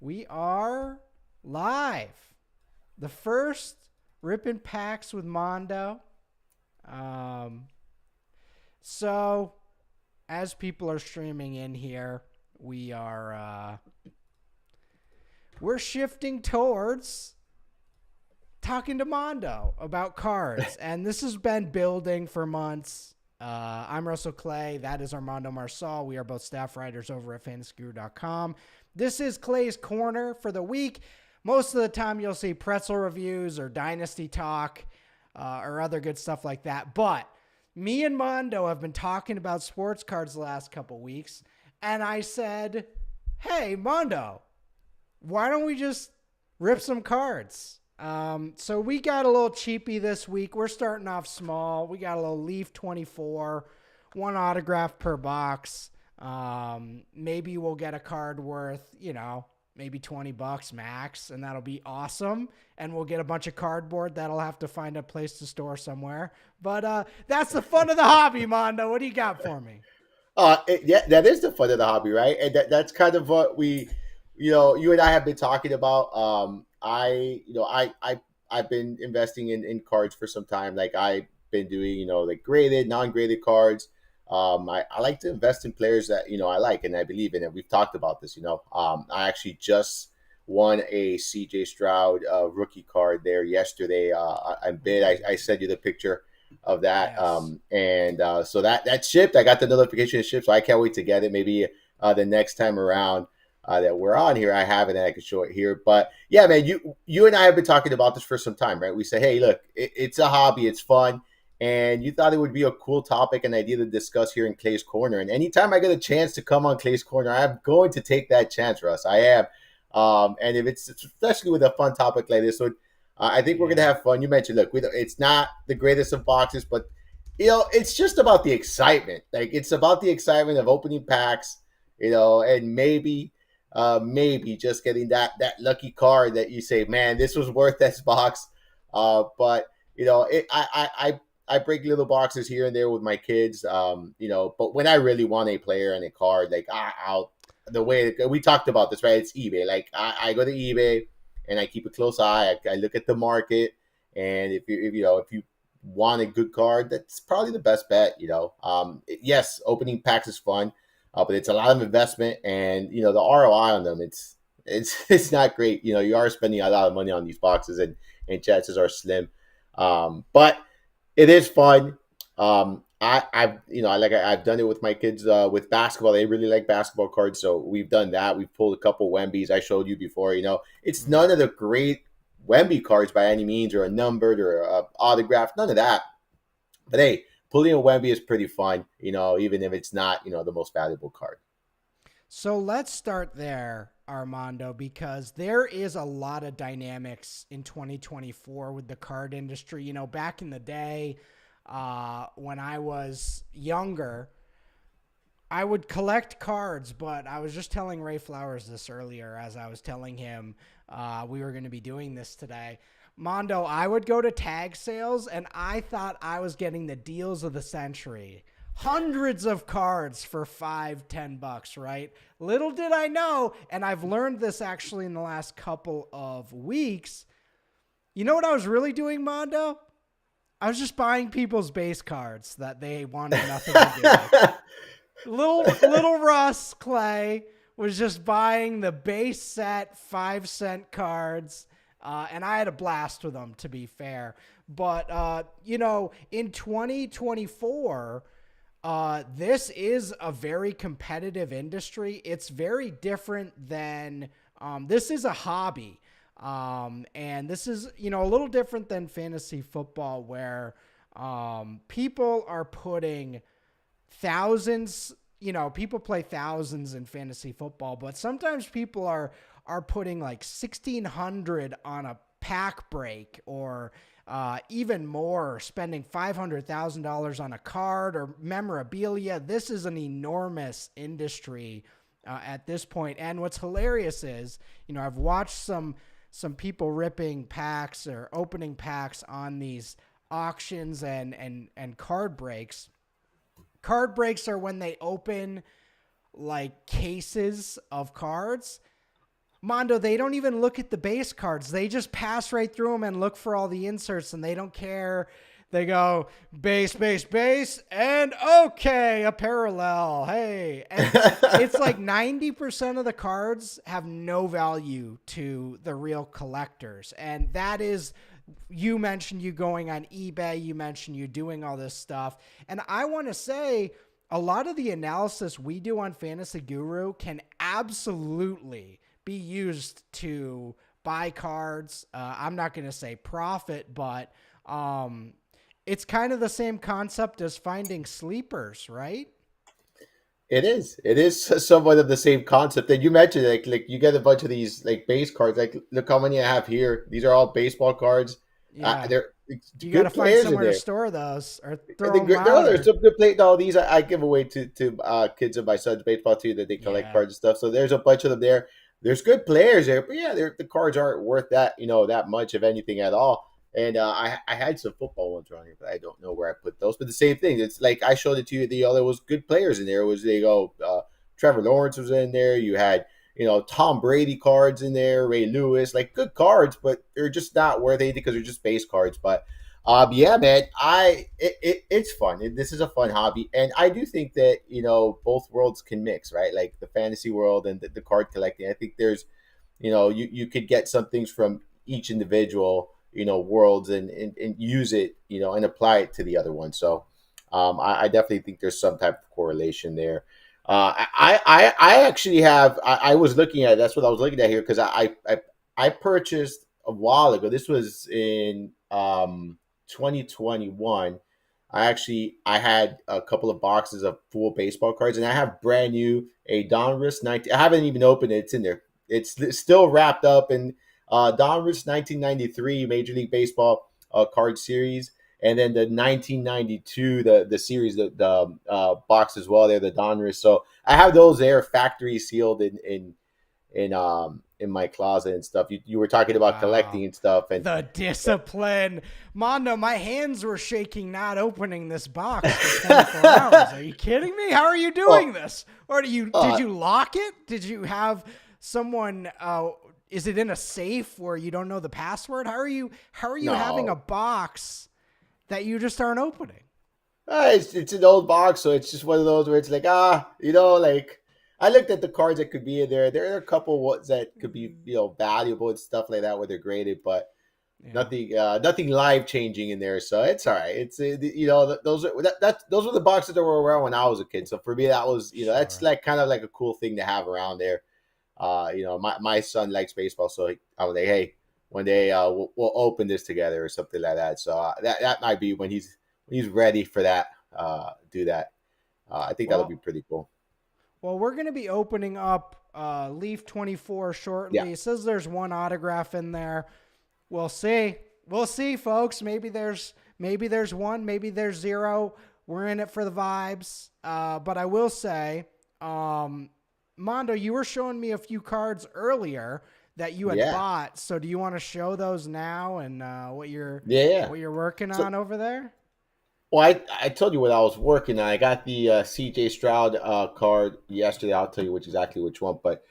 We are live. The first Rippin Packs with Mando. Um, so, as people are streaming in here, we're shifting towards talking to Mando about cards, and this has been building for months. I'm Russell Clay. That is Armando Marsal. We are both staff writers over at fantasyguru.com. This is Clay's Corner for the week. Most of the time you'll see pretzel reviews or dynasty talk or other good stuff like that. But me and Mando have been talking about sports cards the last couple weeks, and I said, hey, Mando, why don't we just rip some cards? So we got a little cheapy this week. We're starting off small. We got a little Leaf 24, one autograph per box. Maybe we'll get a card worth, maybe $20 max, and that'll be awesome. And we'll get a bunch of cardboard that'll have to find a place to store somewhere. But that's the fun of the hobby, Mondo. What do you got for me? Yeah, that is the fun of the hobby, right? And that's kind of what you and I have been talking about. I've been investing in cards for some time. Like I've been doing, like graded, non-graded cards. I like to invest in players that, I like and I believe in, and we've talked about this, I actually just won a CJ Stroud rookie card there yesterday. I bid. I sent you the picture of that. Yes. So that shipped. I got the notification it shipped, so I can't wait to get it. Maybe the next time around that we're on here, I have it and I can show it here. But yeah, man, you and I have been talking about this for some time, right? We say, hey, look, it's a hobby, it's fun, and you thought it would be a cool topic and idea to discuss here in Clay's Corner. And anytime I get a chance to come on Clay's Corner, I'm going to take that chance, Russ. I am. And if it's especially with a fun topic like this one, I think we're gonna have fun. You mentioned, look, it's not the greatest of boxes, but it's just about the excitement. Like it's about the excitement of opening packs, and maybe just getting that lucky card that you say, man, this was worth this box. But I break little boxes here and there with my kids. But when I really want a player and a card, like I'll the way we talked about this, right? It's eBay. Like I go to eBay and I keep a close eye. I look at the market, and if you want a good card, that's probably the best bet. Yes, opening packs is fun, but it's a lot of investment, and the ROI on them, it's not great. You are spending a lot of money on these boxes, and chances are slim. But it is fun. I've done it with my kids with basketball. They really like basketball cards, so we've done that. We've pulled a couple Wembies. I showed you before. It's none of the great Wemby cards by any means, or a numbered or a autographed, none of that. But hey, pulling a Wemby is pretty fun. Even if it's not the most valuable card. So let's start there, Armando, because there is a lot of dynamics in 2024 with the card industry. Back in the day, when I was younger, I would collect cards, but I was just telling Ray Flowers this earlier as I was telling him we were going to be doing this today. Mondo, I would go to tag sales, and I thought I was getting the deals of the century. Hundreds of cards for $5-10, right? Little did I know, and I've learned this actually in the last couple of weeks. You know what I was really doing, Mondo? I was just buying people's base cards that they wanted nothing to do with. Little Russ Clay was just buying the base set 5-cent cards, and I had a blast with them, to be fair. But, in 2024, this is a very competitive industry. It's very different than this is a hobby. And this is, a little different than fantasy football, where people are putting thousands, people play thousands in fantasy football, but sometimes people are putting like 1,600 on a pack break, or even more, spending $500,000 on a card or memorabilia. This is an enormous industry at this point. And what's hilarious is, I've watched some people ripping packs or opening packs on these auctions and card breaks. Card breaks are when they open like cases of cards. Mando, they don't even look at the base cards. They just pass right through them and look for all the inserts, and they don't care. They go base, base, base, and okay, a parallel. Hey. And it's like 90% of the cards have no value to the real collectors. And that is, you mentioned you going on eBay, you mentioned you doing all this stuff. And I want to say, a lot of the analysis we do on Fantasy Guru can absolutely be used to buy cards. I'm not going to say profit, but it's kind of the same concept as finding sleepers, right? It is. It is somewhat of the same concept. And you mentioned like you get a bunch of these like base cards. Like look how many I have here. These are all baseball cards. Yeah. They're You got to good find players in somewhere to there. store those or And throw them no, out there's or, some good play. No, these I give away to kids in my son's baseball too that they collect yeah. cards and stuff. So there's a bunch of them there. There's good players there, but yeah, the cards aren't worth that that much of anything at all. And I had some football ones around here, but I don't know where I put those. But the same thing. It's like I showed it to you. The other was good players in there. It was they go Trevor Lawrence was in there. You had Tom Brady cards in there, Ray Lewis, like good cards, but they're just not worth anything because they're just base cards. But yeah, man, it's fun. This is a fun hobby, and I do think that both worlds can mix, right? Like the fantasy world and the card collecting. I think there's, you could get some things from each individual, worlds and use it, and apply it to the other one. So, I definitely think there's some type of correlation there. I actually have. I was looking at. That's what I was looking at here because I purchased a while ago. This was in 2021. I had a couple of boxes of full baseball cards, and I have brand new a Donruss 19. I haven't even opened it. It's in there. It's still wrapped up in Donruss 1993 Major League Baseball card series, and then the 1992 the series the box as well. There the Donruss. So I have those there, factory sealed in my closet and stuff. You were talking about Wow. collecting and stuff, and The discipline. Mondo, my hands were shaking not opening this box for 24 hours. Are you kidding me? How are you doing well, this? Or did uh, you lock it? Did you have someone is it in a safe where you don't know the password? How are you having a no, box that you just aren't opening? it's an old box, so it's just one of those where it's like like I looked at the cards that could be in there. There are a couple ones that could be valuable and stuff like that where they're graded, but Yeah, nothing life changing in there. So it's all right. It's those were the boxes that were around when I was a kid. So for me, that was that's sure. like kind of like a cool thing to have around there. My son likes baseball, so I was like, hey, one day we'll open this together or something like that. So that might be when he's ready for that. Do that. I think that'll be Well, pretty cool. Well, we're going to be opening up Leaf 24 Yeah, shortly. It says there's one autograph in there. We'll see. We'll see, folks. Maybe there's one, maybe there's zero. We're in it for the vibes. But I will say, Mondo, you were showing me a few cards earlier that you had yeah, bought. So do you want to show those now and what you're yeah, yeah. what you're working So on over there? Well, I told you what I was working on. I got the CJ Stroud card yesterday. I'll tell you exactly which one. But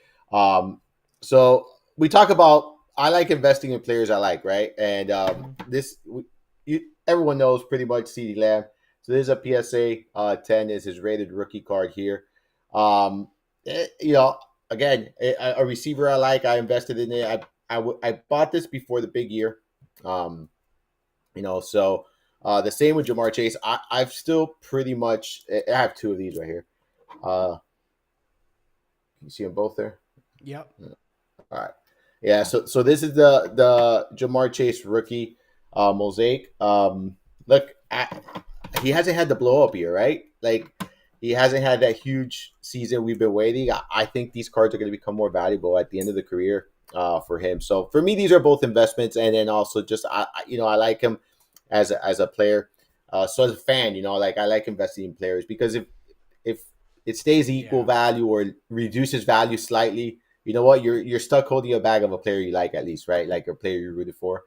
so we talk about I like investing in players I like, right? And Mm-hmm. everyone knows pretty much CeeDee Lamb. So there's a PSA 10 is his rated rookie card here. Um, again, a receiver I like. I invested in it. I bought this before the big year. Um, so the same with Jamar Chase. I've still pretty much. I have two of these right here. You see them both there. Yep. All right. Yeah. So this is the Jamar Chase rookie mosaic. Look, he hasn't had the blow up year, right? Like he hasn't had that huge season we've been waiting. I think these cards are going to become more valuable at the end of the career for him. So for me, these are both investments, and then also just I like him as a player. So as a fan, like I like investing in players because if it stays equal Yeah. value or reduces value slightly, you know what? You're stuck holding a bag of a player you like at least, right? Like a player you're rooted for.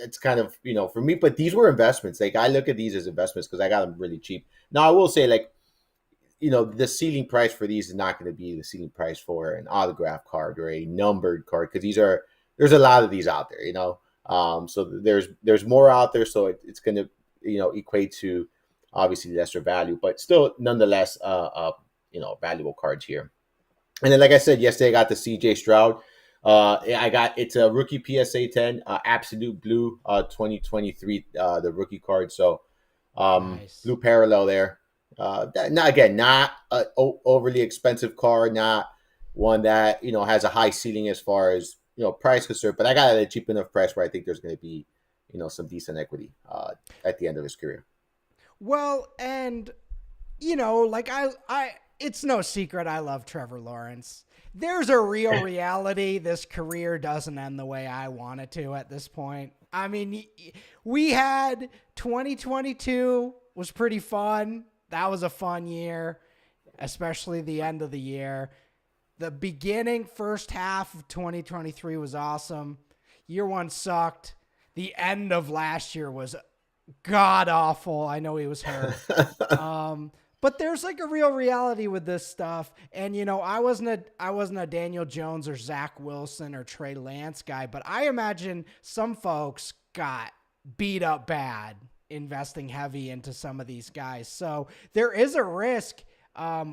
It's kind of for me, but these were investments. Like I look at these as investments because I got them really cheap. Now I will say like the ceiling price for these is not going to be the ceiling price for an autograph card or a numbered card, because there's a lot of these out there. So there's more out there, so it's going to equate to obviously lesser value, but still nonetheless valuable cards here. And then, like I said yesterday, I got the CJ Stroud. It's a rookie PSA 10, absolute blue, 2023, the rookie card. So Nice. blue parallel there. Not an overly expensive card, not one that has a high ceiling as far as price concerned. But I got it at a cheap enough price where I think there's going to be some decent equity at the end of his career. Well, and like it's no secret I love Trevor Lawrence. There's a real reality. This career doesn't end the way I want it to at this point. I mean, we had 2022 was pretty fun. That was a fun year, especially the end of the year. The beginning, first half of 2023 was awesome. Year one sucked. The end of last year was god awful. I know he was hurt. But there's like a real reality with this stuff. And I wasn't a Daniel Jones or Zach Wilson or Trey Lance guy, but I imagine some folks got beat up bad investing heavy into some of these guys. So there is a risk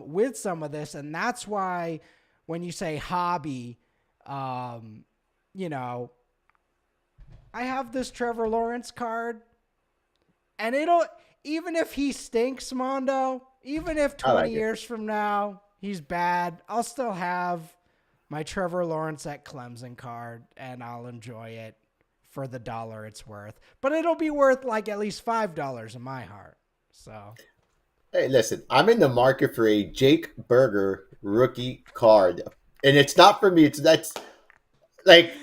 with some of this, and that's why when you say hobby, I have this Trevor Lawrence card, and even if he stinks, Mando, even if 20 years from now he's bad, I'll still have my Trevor Lawrence at Clemson card, and I'll enjoy it for the dollar it's worth. But it'll be worth like at least $5 in my heart. So, hey, listen, I'm in the market for a Jake Berger rookie card, and it's not for me. That's like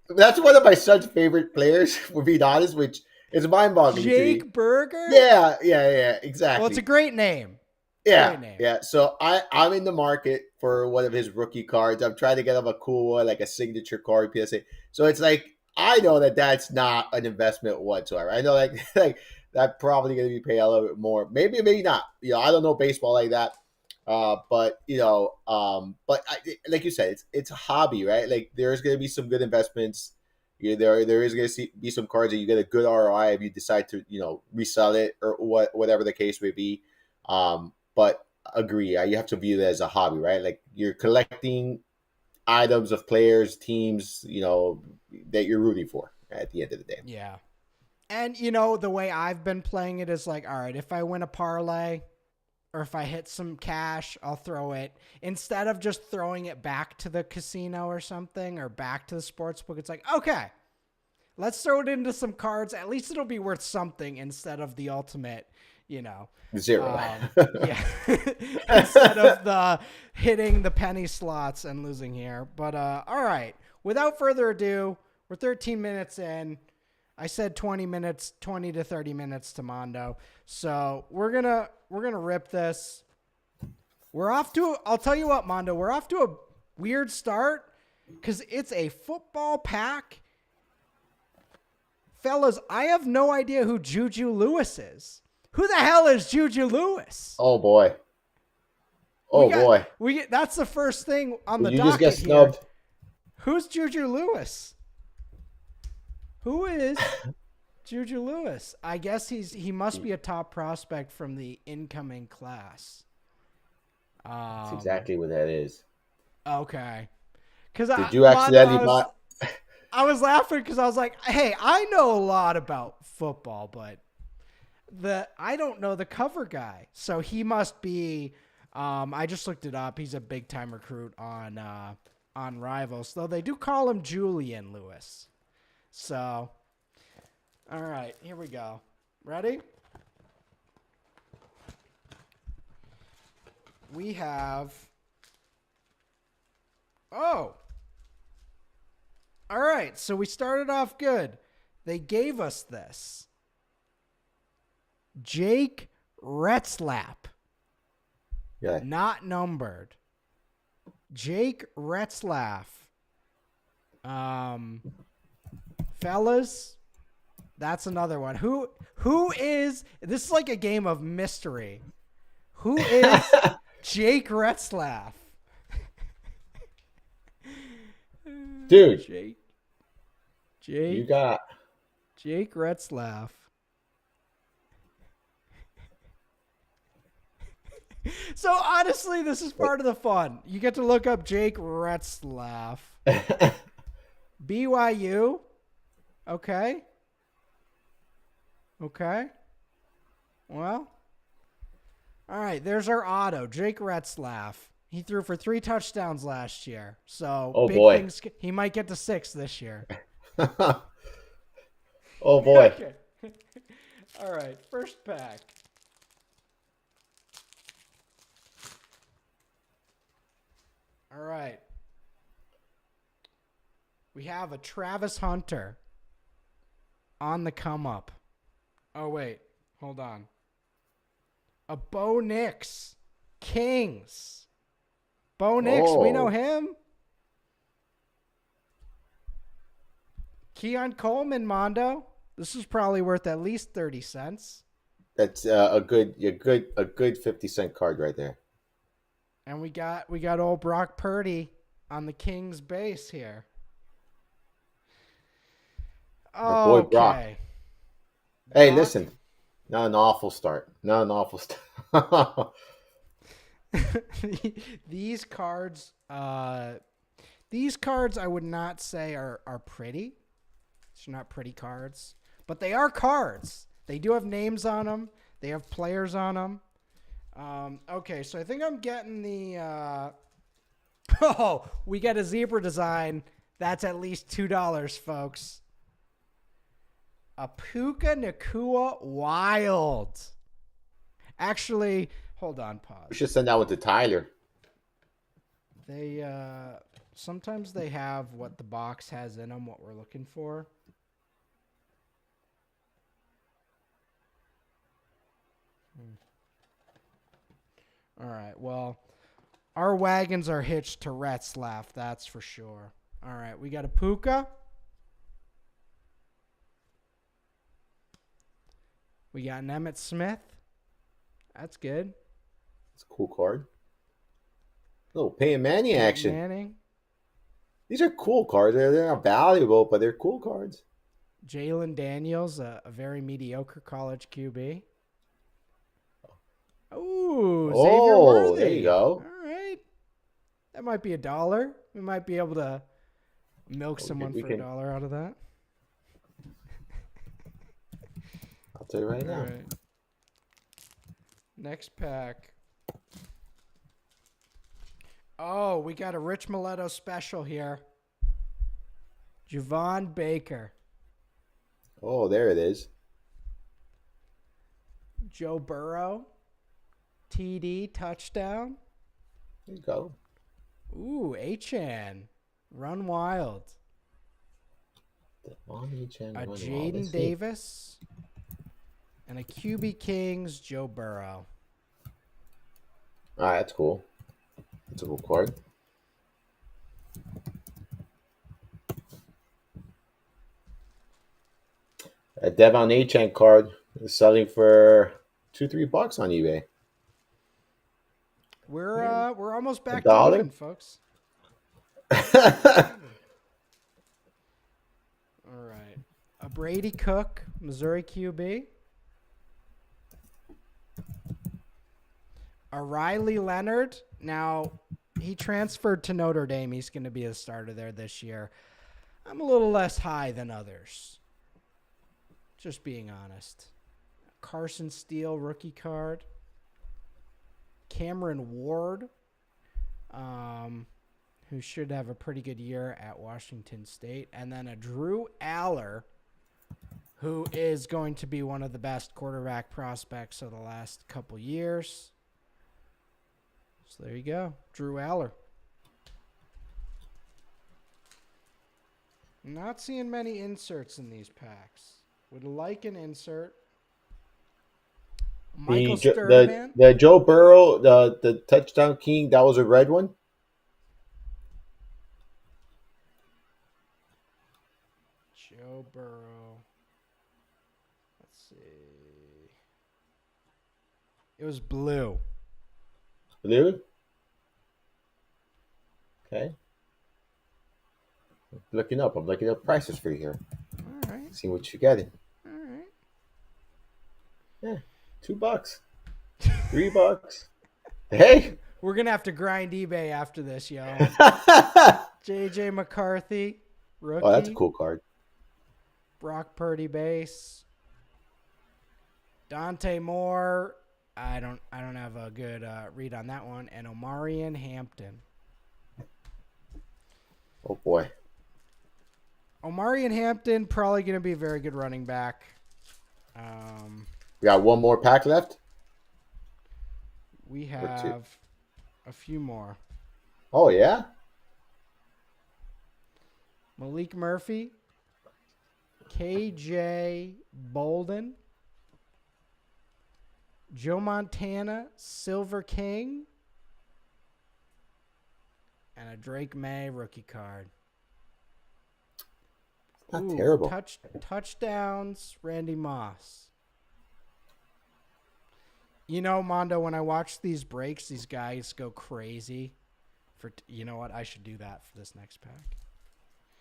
that's one of my son's favorite players, for being honest, which is mind-boggling. Jake Berger? Yeah, exactly. Well, it's a great name. Yeah, Great name. yeah. So I'm in the market for one of his rookie cards. I'm trying to get him a cool one, like a signature card PSA. So it's like, I know that that's not an investment whatsoever. I know like that probably going to be paid a little bit more. Maybe not. I don't know baseball like that. But like you said, it's a hobby, right? Like there's going to be some good investments. There is going to be some cards that you get a good ROI if you decide to resell it or whatever the case may be. But agree, you have to view it as a hobby, right? Like you're collecting items of players, teams, that you're rooting for at the end of the day. Yeah. And the way I've been playing it is like, all right, if I win a parlay or if I hit some cash, I'll throw it. Instead of just throwing it back to the casino or something or back to the sports book, it's like, okay, let's throw it into some cards. At least it'll be worth something instead of the ultimate, Zero. Yeah. Instead of the hitting the penny slots and losing here. But all right. Without further ado, we're 13 minutes in. I said 20 to 30 minutes to Mando. So we're gonna rip this. I'll tell you what, Mando, we're off to a weird start because it's a football pack. Fellas, I have no idea who Juju Lewis is. Who the hell is Juju Lewis? Oh boy. That's the first thing on the docket. You just get snubbed. Here. Who's Juju Lewis? Who is Juju Lewis? I guess he must be a top prospect from the incoming class. That's exactly what that is. Okay. Did you accidentally buy? I was laughing because I was like, hey, I know a lot about football, but I don't know the cover guy. So he must be, I just looked it up. He's a big time recruit on Rivals, though they do call him Julian Lewis. So, all right, here we go. Ready? We have, all right, so we started off good. They gave us this. Jake Retzlaff. Yeah. Not numbered. Jake Retzlaff. Fellas, that's another one. Who is, this is like a game of mystery. Who is Jake Retzlaff? Dude, Jake. you Jake. got Jake Retzlaff. So honestly, this is part of the fun. You get to look up Jake Retzlaff. BYU. Okay. Okay. Well. All right. There's our auto. Jake Retzlaff. He threw for 3 touchdowns last year. So oh big boy. things. He might get to 6 this year. Oh boy. Okay. All right. First pack. All right. We have a Travis Hunter on the come up. Oh, wait. Hold on. A Bo Nix. Kings. Bo Nix, we know Oh, him. Keon Coleman, Mando. This is probably worth at least 30 cents. that's a good 50-cent card right there. And we got old Brock Purdy on the Kings base here. Our boy Brock. Okay. Hey, Brock. listen. Not an awful start. Not an awful start. these cards I would not say are pretty. They're not pretty cards, but they are cards. They do have names on them. They have players on them. Okay, so I think I'm getting the oh, we get a zebra design. That's at least $2, folks. A Puka Nakua Wild. Actually, hold on, We pause. should send that one to Tyler. They sometimes they have what the box has in them, what we're looking for. All right. Well, our wagons are hitched to Retzlaff, that's for sure. All right, we got a Puka. We got an Emmitt Smith. That's good. It's a cool card. A little Peyton Manning action. Manning. These are cool cards. They're not valuable, but they're cool cards. Jalen Daniels, a very mediocre college QB. Ooh, Xavier Oh, Worthy. there you go. All right. That might be $1. We might be able to milk someone for $1 out of that. I'll tell you right now. All right. Next pack. Oh, we got a Rich Mileto special here. Javon Baker. Oh, there it is. Joe Burrow. TD touchdown. There you go. Ooh, Achan. Run wild. A Jaden Davis. And a QB Kings, Joe Burrow. All right, that's cool. That's a cool card. A Devon Achan card is selling for $2-3 on eBay. We're almost back to $1? even, folks. All right. A Brady Cook, Missouri QB. A Riley Leonard. Now, he transferred to Notre Dame. He's going to be a starter there this year. I'm a little less high than others. Just being honest. Carson Steele, rookie card. Cameron Ward, who should have a pretty good year at Washington State. And then a Drew Aller, who is going to be one of the best quarterback prospects of the last couple years. So there you go. Drew Aller. Not seeing many inserts in these packs. Would like an insert. Michael Sturdivant. The Joe Burrow, the touchdown king, that was a red one. Joe Burrow. Let's see. It was blue. Blue. Okay. Looking up. I'm looking up prices for you here. All right. See what you're getting. All right. Yeah. $2. $3. Hey. We're gonna have to grind eBay after this, yo. JJ McCarthy, Oh, that's a rookie. cool card. Brock Purdy base. Dante Moore. I don't have a good read on that one. And Omarion Hampton. Oh boy. Omarion Hampton probably going to be a very good running back. We got one more pack left. We have a few more. Oh yeah. Malik Murphy, KJ Bolden, Joe Montana, Silver King, and a Drake May rookie card. Not terrible. Touchdowns, Randy Moss. You know, Mando, when I watch these breaks, these guys go crazy. You know what? I should do that for this next pack.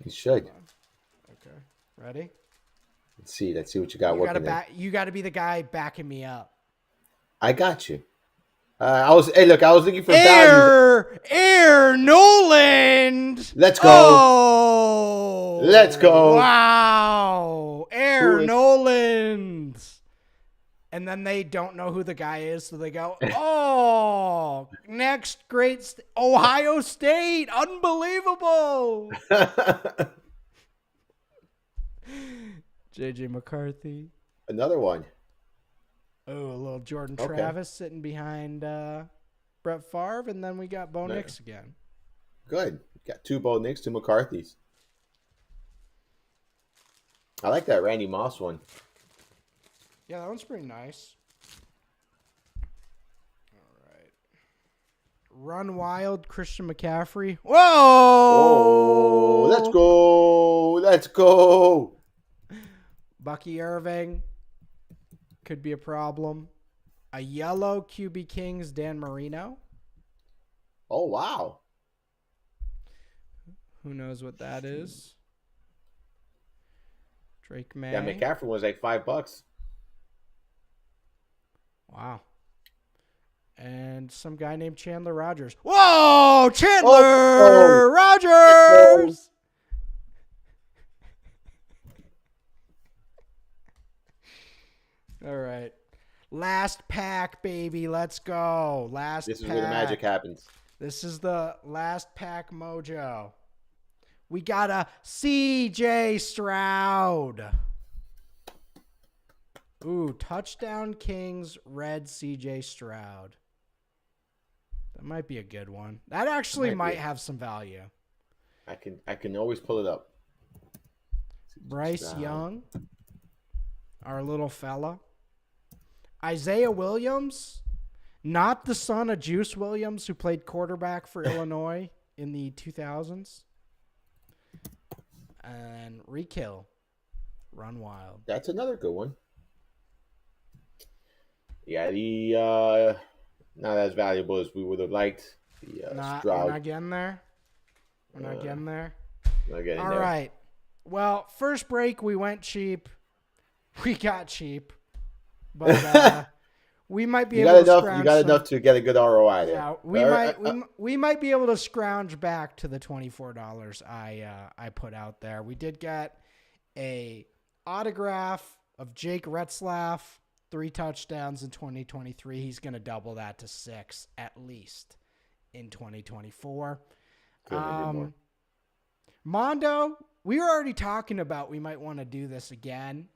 You should. Okay. Ready? Let's see what you got working there. You got to be the guy backing me up. I got you. I was looking for values. Air Noland. Let's go. Oh, Let's go. Wow. Air Noland. And then they don't know who the guy is, so they go, oh, next great Ohio State. Unbelievable. JJ McCarthy. Another one. Oh, a little Jordan Travis sitting behind Brett Favre, and then we got Bo Nix again. Good. Got 2 Bo Nix, 2 McCarthy's. I like that Randy Moss one. Yeah, that one's pretty nice. All right. Run Wild, Christian McCaffrey. Whoa! Oh, let's go. Let's go. Bucky Irving. Could be a problem. A yellow QB Kings, Dan Marino. Oh, wow. Who knows what that is? Drake May. Yeah, McCaffrey was like $5. Wow. And some guy named Chandler Rogers. Whoa! Chandler Rogers! All right. Last pack, baby. Let's go. This is where the magic happens. This is the last pack mojo. We got a CJ Stroud. Ooh, Touchdown Kings, red CJ Stroud. That might be a good one. That actually might have some value. I can always pull it up. Bryce Young, our little fella. Isaiah Williams, not the son of Juice Williams, who played quarterback for Illinois in the 2000s. And Rekill, Run Wild. That's another good one. Yeah, the not as valuable as we would have liked. The Stroud. We're not getting there. We're not getting there. Not getting All there. right. Well, first break we went cheap. We got cheap, but we might be able to scrounge. You got enough to get a good ROI there. Yeah, we might be able to scrounge back to the $24 I put out there. We did get a autograph of Jake Retzlaff, 3 touchdowns in 2023. He's going to double that to 6 at least in 2024. Mando, we were already talking about we might want to do this again,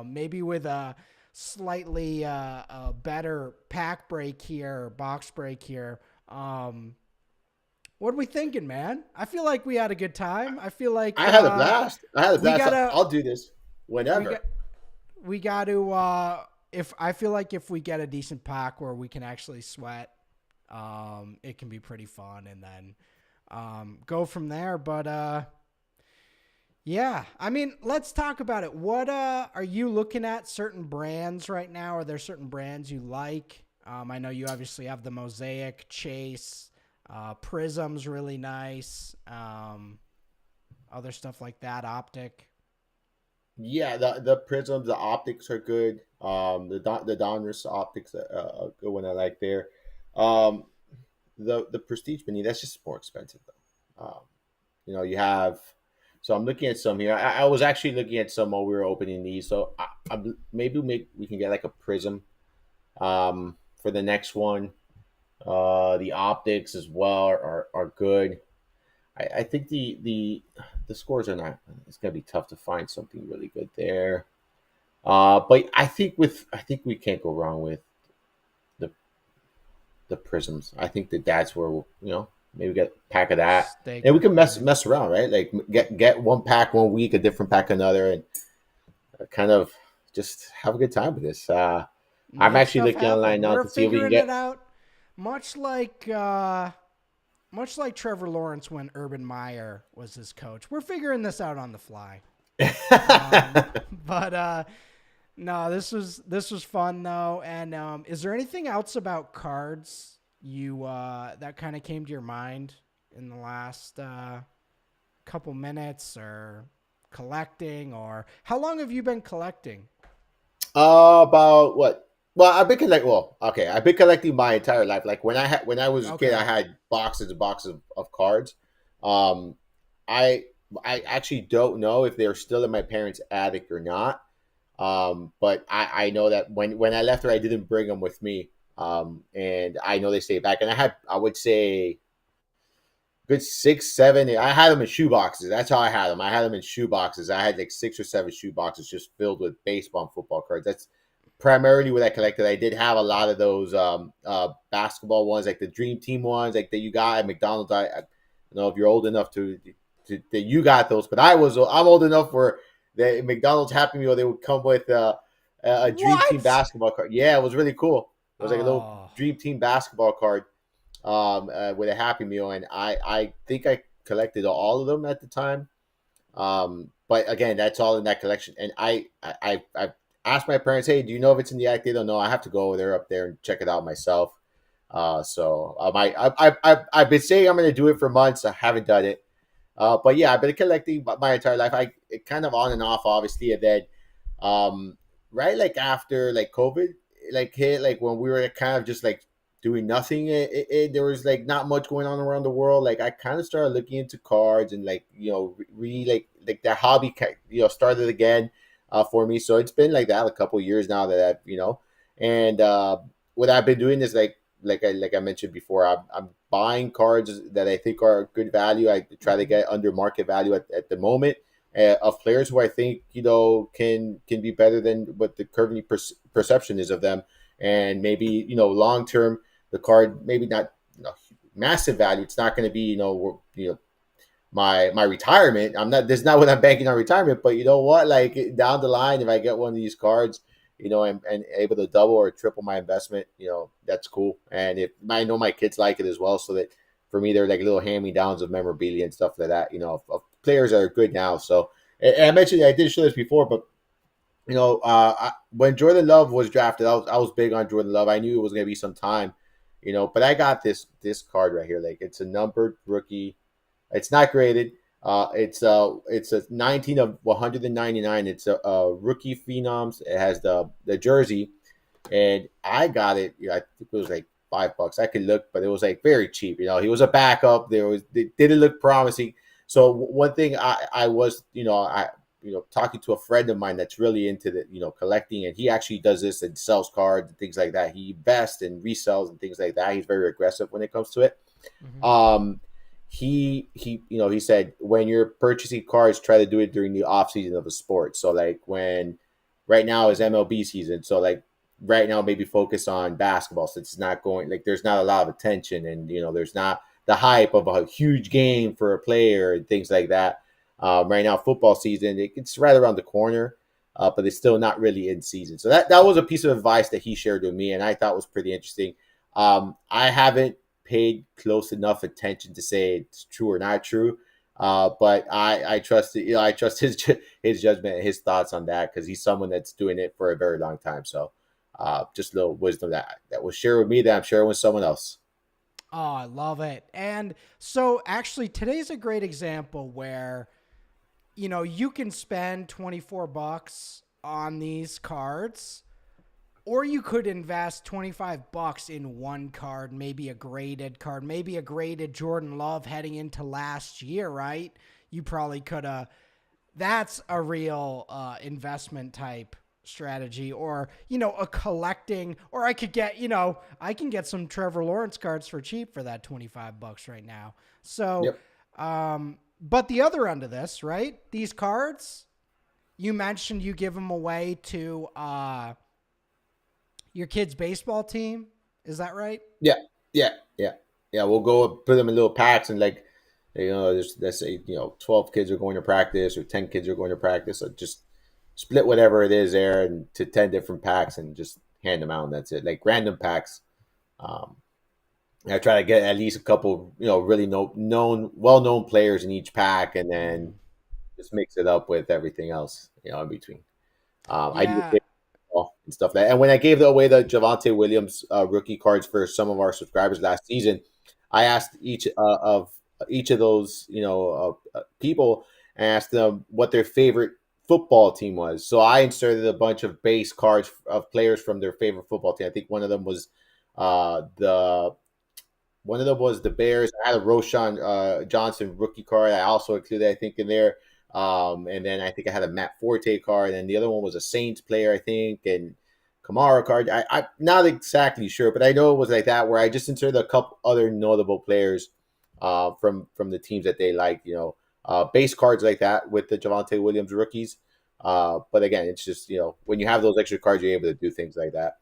maybe with a slightly a better pack break here, or box break here. What are we thinking, man? I feel like we had a good time. I feel like I had a blast. I'll do this whenever. We got to if we get a decent pack where we can actually sweat, it can be pretty fun, and then go from there. But yeah, I mean, let's talk about it. What are you looking at? Certain brands right now? Are there certain brands you like? I know you obviously have the Mosaic Chase. Prism's really nice. Other stuff like that, Optic. Yeah, the prisms, the optics are good. The Donruss optics, a good one I like there. Um, the Prestige Mini, that's just more expensive though. You have. So I'm looking at some here. I was actually looking at some while we were opening these. So maybe we can get like a prism for the next one. The optics as well are good. I think the scores are not. It's gonna be tough to find something really good there. But I think we can't go wrong with the the prisms. I think that that's where maybe get a pack of that, Steak. and we can Yeah. mess around, right? Like get one pack one week, a different pack another, and kind of just have a good time with this. I'm Make actually stuff looking online happen. now We're to see if we can figuring it get. out, much like Trevor Lawrence when Urban Meyer was his coach. We're figuring this out on the fly. But no, this was fun though. And is there anything else about cards you that kind of came to your mind in the last couple minutes, or collecting, or how long have you been collecting? About what? Well, I've been collecting my entire life. Like when I was a kid, I Okay. had boxes and boxes of cards. Um, I I actually don't know if they're still in my parents' attic or not. But I know that when I left there, I didn't bring them with me. And I know they stayed back, and I would say good six, seven. I had them in shoe boxes. That's how I had them. I had them in shoe boxes. I had like six or seven shoe boxes just filled with baseball and football cards. That's primarily what I collected. I did have a lot of those basketball ones, like the Dream Team ones, like that you got at McDonald's. I don't know if you're old enough to that you got those, but I'm old enough where the McDonald's Happy Meal they would come with a Dream Team What? basketball card. Yeah, it was really cool. It was like a little Oh. Dream Team basketball card with a Happy Meal, and I think I collected all of them at the time. But again, that's all in that collection. And I asked my parents, hey, do you know if it's in the attic? They don't know. I have to go over there up there and check it out myself. I've been saying I'm going to do it for months. I haven't done it. But yeah, I've been collecting my entire life. I it kind of on and off, obviously, and then um, right like after like COVID like hit, like when we were kind of just like doing nothing, there was like not much going on around the world. Like I kind of started looking into cards and like like that hobby started again for me. So it's been like that a couple of years now that I've and what I've been doing is like I mentioned before, I'm buying cards that I think are good value. I try to Mhm. get under market value at the moment of players who I think can be better than what the currently perception is of them, and maybe long term the card maybe not massive value. It's not going to be my retirement. I'm not. This is not what I'm banking on retirement. But you know what? Like down the line, if I get one of these cards, and able to double or triple my investment, that's cool. And if I know my kids like it as well, so that for me they're like little hand me downs of memorabilia and stuff like that. Of players that are good now. So and I mentioned I did show this before, but when Jordan Love was drafted, I was big on Jordan Love. I knew it was going to be some time, but I got this card right here. Like it's a numbered rookie. It's not graded. It's a 19 of 199. It's a rookie phenoms. It has the jersey, and I got it. I think it was like $5. I could look, but it was like very cheap. He was a backup. It didn't look promising. So one thing I was I talking to a friend of mine that's really into the collecting, and he actually does this and sells cards and things like that. He invests and resells and things like that. He's very aggressive when it comes to it. Mhm. Um, he said when you're purchasing cards, try to do it during the off season of a sport. So like when right now is MLB season, so like right now maybe focus on basketball since it's not going like there's not a lot of attention, and there's not the hype of a huge game for a player and things like that. Right now, football season it's right around the corner, but it's still not really in season. So that was a piece of advice that he shared with me, and I thought was pretty interesting. I haven't paid close enough attention to say it's true or not true. But I trust it. I trust his judgment and his thoughts on that because he's someone that's doing it for a very long time. So Just a little wisdom that was shared with me that I'm sharing with someone else. Oh, I love it. And so actually today's a great example where, you can spend 24 bucks on these cards, or you could invest 25 bucks in one card, maybe a graded card, maybe a graded Jordan Love heading into last year, right? You probably could have. That's a real investment type strategy, or a collecting, or I could get, I can get some Trevor Lawrence cards for cheap for that 25 bucks right now. So Yep. but the other end of this, right, these cards, you mentioned you give them away to your kid's baseball team. Is that right? Yeah, yeah, yeah, yeah. We'll go put them in little packs, and like, there's let's say 12 kids are going to practice or 10 kids are going to practice. So just split whatever it is there and to 10 different packs and just hand them out. And that's it, like random packs. Um, I try to get at least a couple, really well known players in each pack, and then Mm. just mix it up with everything else, in between. I do Yeah. and stuff like that. And when I gave away the Javante Williams rookie cards for some of our subscribers last season, I asked each of those people and asked them what their favorite football team was. So I inserted a bunch of base cards of players from their favorite football team. I think the one of them was the Bears. I had a Roshan Johnson rookie card. I also included, I think, in there. And then I think I had a Matt Forte card, and the other one was a Saints player, I think, and Kamara card. I'm not exactly sure, but I know it was like that, where I just inserted a couple other notable players from the teams that they like. Base cards like that with the Javante Williams rookies. But again, it's just when you have those extra cards, you're able to do things like that.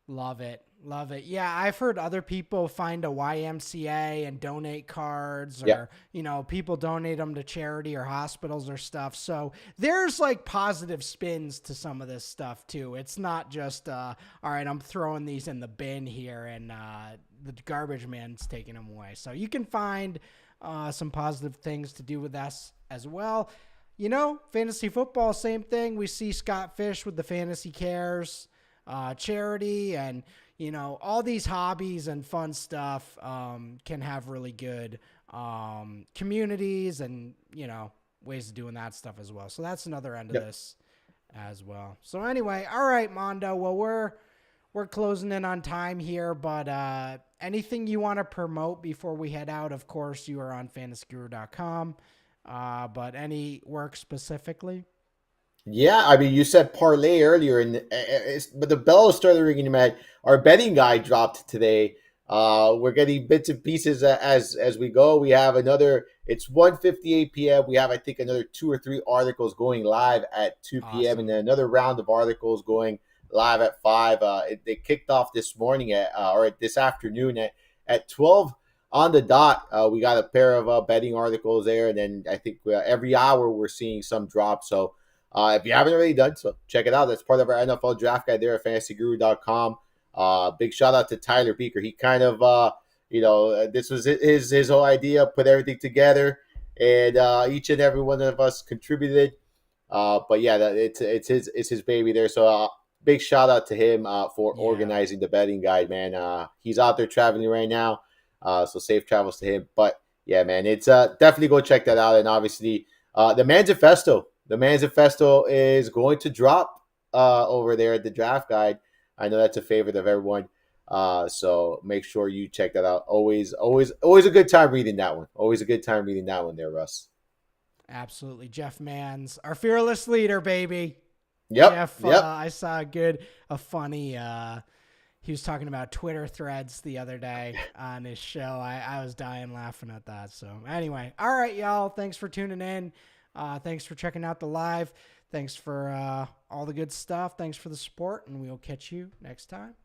Love it. Love it. Yeah, I've heard other people find a YMCA and donate cards, Yeah, or, people donate them to charity or hospitals or stuff. So there's like positive spins to some of this stuff too. It's not just, all right, I'm throwing these in the bin here and the garbage man's taking them away. So you can find some positive things to do with us as well. Fantasy football, same thing. We see Scott Fish with the Fantasy Cares charity, and all these hobbies and fun stuff can have really good communities and ways of doing that stuff as well. So that's another end of yep. this as well. So anyway, all right, Mondo. Well, we're closing in on time here, but anything you want to promote before we head out? Of course, you are on fantasyguru.com, but any work specifically? Yeah, I mean, you said parlay earlier, and but the bell started ringing in my head. Our betting guide dropped today. We're getting bits and pieces as we go. We have another. It's 1:58 p.m. We have, I think, another 2 or 3 articles going live at 2 p.m. and Awesome. then another round of articles going live at 5. They kicked off this morning or this afternoon at 12 on the dot. We got a pair of betting articles there, and then I think every hour we're seeing some drop. So. If you haven't already done so, check it out. That's part of our NFL draft guide there at fantasyguru.com. Big shout out to Tyler Beaker. He kind of, this was his whole idea, put everything together, and each and every one of us contributed. But yeah, it's his baby there. So big shout out to him for Yeah. organizing the betting guide, man. He's out there traveling right now, so safe travels to him. But yeah, man, it's definitely go check that out. And obviously, the Manifesto. The Manifesto is going to drop over there at the draft guide. I know that's a favorite of everyone. So make sure you check that out. Always a good time reading that one. Always a good time reading that one there, Russ. Absolutely. Jeff Manns, our fearless leader, baby. Yep, Jeff, yep. I saw a funny, he was talking about Twitter threads the other day on his show. I was dying laughing at that. So anyway, all right, y'all. Thanks for tuning in. Thanks for checking out the live. Thanks for all the good stuff. Thanks for the support, and we'll catch you next time.